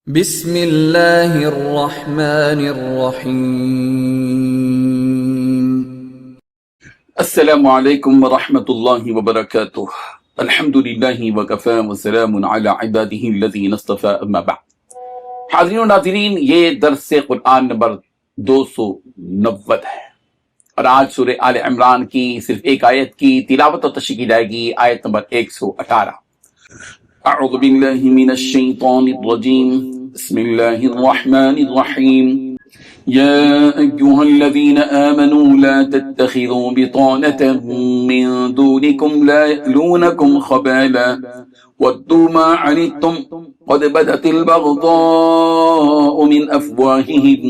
بسم اللہ الرحمن الرحیم۔ السلام علیکم ورحمۃ اللہ وبرکاتہ۔ الحمد للہ وکفی وسلام علی عبادہ الذین اصطفی، اما بعد۔ حاضرین و ناظرین، یہ درس قرآن نمبر 290 ہے اور آج سورہ آل عمران کی صرف ایک آیت کی تلاوت اور تشریح کی جائے گی، آیت نمبر 118۔ اعوذ باللہ من الشیطان الرجیم، بسم اللہ الرحمن الرحیم۔ يا أيها الذين آمنوا لا تتخذوا بطانة من دونكم لا يألونكم خبالا ودوا ما عنتم قد بدت البغضاء من أفواههم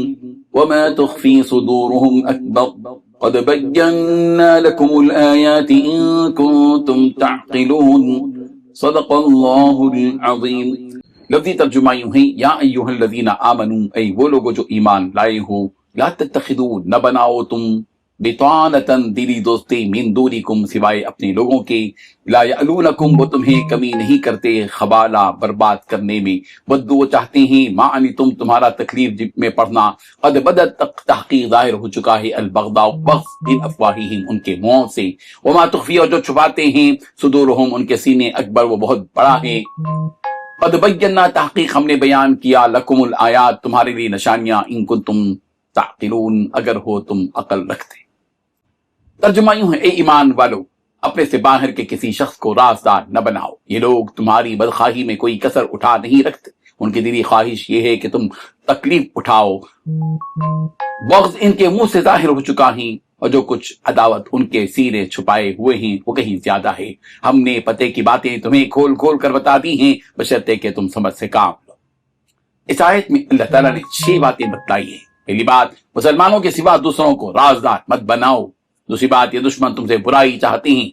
وما تخفي صدورهم أكبر قد بينا لكم الآيات إن كنتم تعقلون صدق اللہ العظیم۔ لفظی ترجمہ یوں ہے، یا ایھا الذین آمنوا، اے وہ لوگو جو ایمان لائے ہو، لا تتخذوا، نہ بناؤ تم، بطانۃ، دلی دوستی، من دونکم، سوائے اپنے لوگوں کے، لا یعلونکم، وہ تمہیں کمی نہیں کرتے، خبالہ، برباد کرنے میں، ودوا، وہ چاہتے ہیں، ما عنتم، تمہارا تکلیف میں پڑھنا، قد بدت، تحقیق ظاہر ہو چکا ہے، البغضاء، بغض، من افواہہم، ان کے منہوں سے، وما تخفی، اور جو چھپاتے ہیں، صدورہم، ان کے سینے، اکبر، وہ بہت بڑا ہے، قد بینا، تحقیق ہم نے بیان کیا، لکم الآیات، تمہارے لیے نشانیاں، ان کنتم تعقلون، اگر ہو تم عقل رکھتے۔ ترجمہ یوں ہے، اے ایمان والو، اپنے سے باہر کے کسی شخص کو رازدار نہ بناؤ، یہ لوگ تمہاری بدخواہی میں کوئی کسر اٹھا نہیں رکھتے، ان کی دلی خواہش یہ ہے کہ تم تکلیف اٹھاؤ، بغض ان کے منہ سے ظاہر ہو چکا ہے، اور جو کچھ عداوت ان کے سینے چھپائے ہوئے ہیں وہ کہیں زیادہ ہے، ہم نے پتے کی باتیں تمہیں کھول کھول کر بتا دی ہیں، بشرطے کہ تم سمجھ سے کام لو۔ اس آیت میں اللہ تعالیٰ نے 6 باتیں بتلائی ہیں۔ پہلی بات، مسلمانوں کے سوا دوسروں کو رازدار مت بناؤ۔ دوسری بات، یہ دشمن تم سے برائی چاہتے ہیں،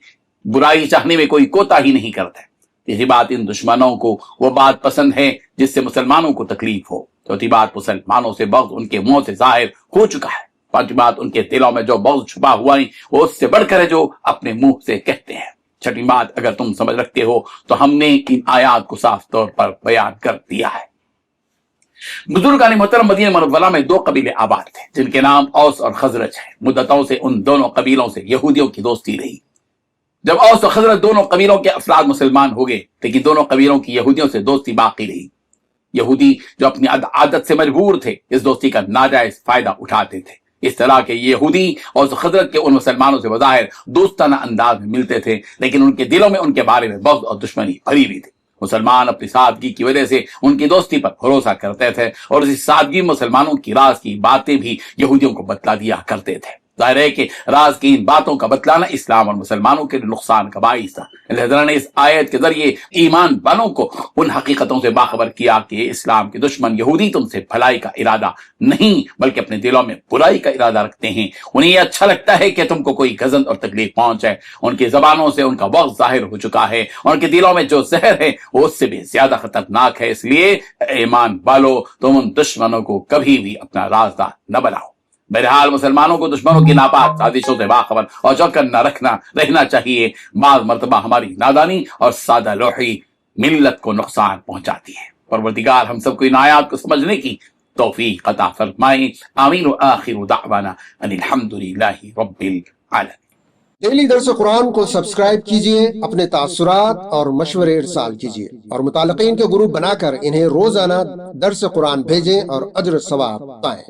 برائی چاہنے میں کوئی کوتاہی نہیں کرتا۔ تیسری بات، ان دشمنوں کو وہ بات پسند ہے جس سے مسلمانوں کو تکلیف ہو۔ چوتھی بات، مسلمانوں سے بغض ان کے منہ سے ظاہر ہو چکا ہے۔ پانچویں بات، ان کے دلوں میں جو بغض چھپا ہوا ہے وہ اس سے بڑھ کر ہے جو اپنے منہ سے کہتے ہیں۔ چھٹی بات، اگر تم سمجھ رکھتے ہو تو ہم نے ان آیات کو صاف طور پر بیان کر دیا ہے۔ بزرگان محترم، مدینہ منورہ میں 2 قبیلے آباد تھے جن کے نام اوس اور خزرج ہیں۔ مدتوں سے ان دونوں قبیلوں سے یہودیوں کی دوستی رہی۔ جب اوس اور خزرج دونوں قبیلوں کے افراد مسلمان ہو گئے، لیکن دونوں قبیلوں کی یہودیوں سے دوستی باقی رہی۔ یہودی جو اپنی عادت سے مجبور تھے، اس دوستی کا ناجائز فائدہ اٹھاتے تھے۔ اس طرح کے یہودی اور خضرت کے ان مسلمانوں سے بظاہر دوستانہ انداز میں ملتے تھے، لیکن ان کے دلوں میں ان کے بارے میں بغض اور دشمنی بھری ہوئی تھی۔ مسلمان اپنی سادگی کی وجہ سے ان کی دوستی پر بھروسہ کرتے تھے، اور اسی سادگی مسلمانوں کی راز کی باتیں بھی یہودیوں کو بتلا دیا کرتے تھے۔ ظاہر ہے کہ راز کی ان باتوں کا بتلانا اسلام اور مسلمانوں کے نقصان کا باعث تھا۔ اللہ تعالیٰ نے اس آیت کے ذریعے ایمان والوں کو ان حقیقتوں سے باخبر کیا کہ اسلام کے دشمن یہودی تم سے بھلائی کا ارادہ نہیں بلکہ اپنے دلوں میں برائی کا ارادہ رکھتے ہیں۔ انہیں یہ اچھا لگتا ہے کہ تم کو کوئی گزن اور تکلیف پہنچے۔ ان کی زبانوں سے ان کا بغض ظاہر ہو چکا ہے، اور ان کے دلوں میں جو زہر ہے وہ اس سے بھی زیادہ خطرناک ہے۔ اس لیے ایمان والو، تم ان دشمنوں کو کبھی بھی اپنا رازدار نہ بناؤ۔ بہرحال مسلمانوں کو دشمنوں کی ناپاک سازشوں سے باخبر اور چوکن نہ رہنا چاہیے۔ بعض مرتبہ ہماری نادانی اور سادہ لوحی ملت کو نقصان پہنچاتی ہے۔ پروردگار ہم سب کو ان آیات کو سمجھنے کی توفیق عطا فرمائے۔ آمین۔ وآخر دعوانا ان الحمدللہ رب العالمین۔ ڈیلی درس قرآن کو سبسکرائب کیجئے، اپنے تاثرات اور مشورے ارسال کیجئے، اور متعلقین کے گروپ بنا کر انہیں روزانہ درس قرآن بھیجیں اور اجر ثواب پائیں۔